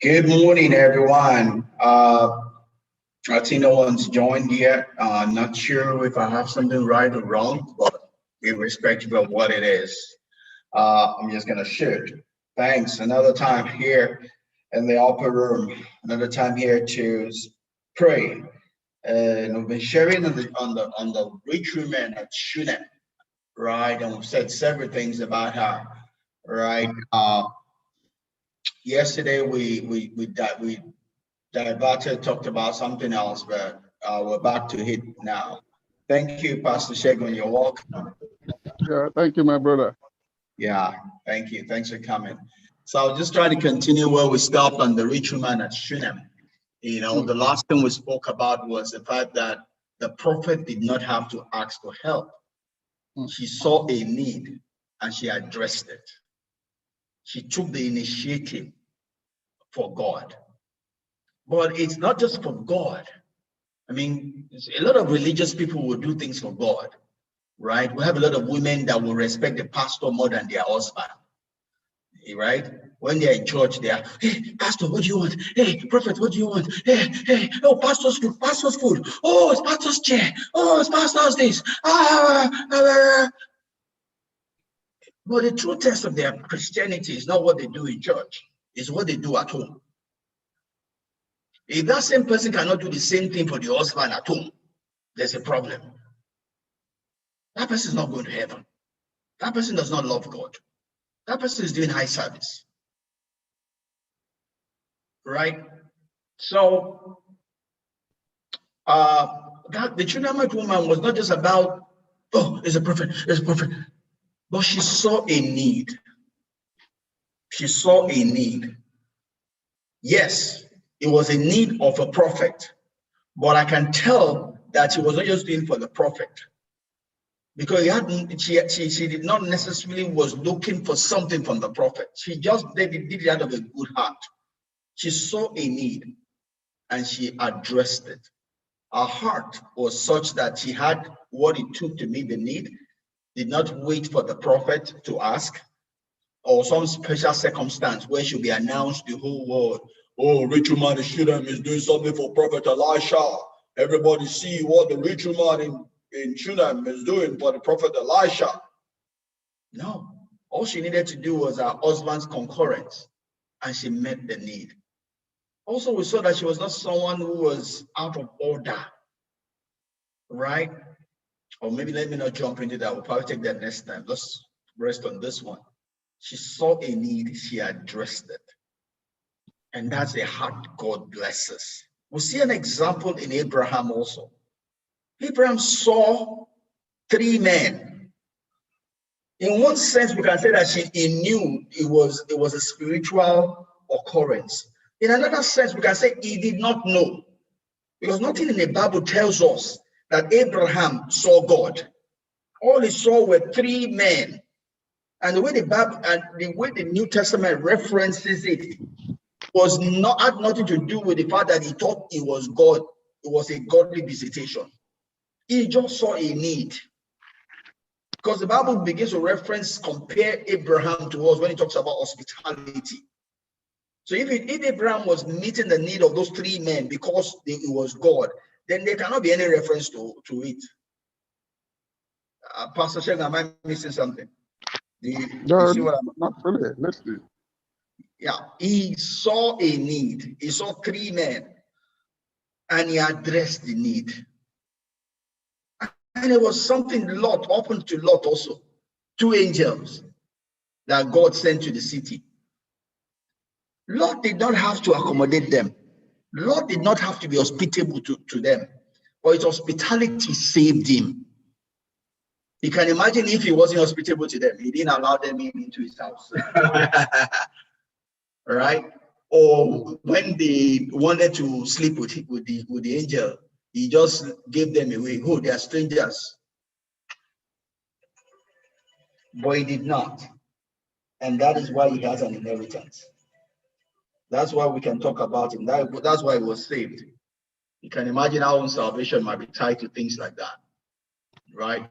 Good morning, everyone. I think no one's joined yet. Not sure if I have something right or wrong, but irrespective of what it is, I'm just gonna shoot. Thanks. Another time here in the upper room. Another time here to pray. And we've been sharing on the rich women at Shunem, right? And we've said several things about her, right? Yesterday we diverted, talked about something else, but we're back to it now. Thank you, Pastor Shegun. You're welcome. Yeah, thank you, my brother. Yeah, thank you. Thanks for coming. So I'll just try to continue where we stopped on the rich woman at Shunem. The last thing we spoke about was the fact that the prophet did not have to ask for help. She saw a need and she addressed it. She took the initiative for God. But it's not just for God. I mean, a lot of religious people will do things for God, right? We have a lot of women that will respect the pastor more than their husband, right? When they're in church, they are, hey, pastor, what do you want? Hey, prophet, what do you want? Hey, oh, pastor's food, pastor's food. Oh, it's pastor's chair. Oh, it's pastor's this. But the true test of their Christianity is not what they do in church. It's what they do at home. If that same person cannot do the same thing for the husband at home, there's a problem. That person is not going to heaven. That person does not love God. That person is doing high service. Right? So, the Shunammite woman was not just about, oh, it's a prophet, but she saw a need. She saw a need. Yes, it was a need of a prophet, but I can tell that she was not just doing for the prophet, because she did not necessarily was looking for something from the prophet. She just did it out of a good heart. She saw a need and she addressed it. Her heart was such that she had what it took to meet the need, did not wait for the prophet to ask, or some special circumstance where she'll be announced to the whole world. Oh, rich woman in Shunem is doing something for Prophet Elisha. Everybody see what the rich woman in Shunem is doing for the Prophet Elisha. No, all she needed to do was her husband's concurrence, and she met the need. Also, we saw that she was not someone who was out of order, right? Or maybe let me not jump into that. We'll probably take that next time. Let's rest on this one. She saw a need, she addressed it. And that's a heart God blesses. We see an example in Abraham also. Abraham saw three men. In one sense, we can say that he knew it was a spiritual occurrence. In another sense, we can say he did not know, because nothing in the Bible tells us that Abraham saw God. All he saw were three men. And the way the Bible and the way the New Testament references it had nothing to do with the fact that he thought it was God. It was a godly visitation. He just saw a need. Because the Bible begins to compare Abraham to us when it talks about hospitality. So if Abraham was meeting the need of those three men because it was God, then there cannot be any reference to it. Pastor Shegun, am I missing something? Do you see what I'm not really? Let's see. Yeah, he saw a need. He saw three men and he addressed the need. And it was something Lot opened to Lot also. Two angels that God sent to the city. Lot did not have to accommodate them. Lot did not have to be hospitable to them. But his hospitality saved him. You can imagine if he wasn't hospitable to them, he didn't allow them into his house. Right? Or when they wanted to sleep with the angel, he just gave them away. Oh, they are strangers. But he did not. And that is why he has an inheritance. That's why we can talk about him. That's why he was saved. You can imagine our own salvation might be tied to things like that. Right?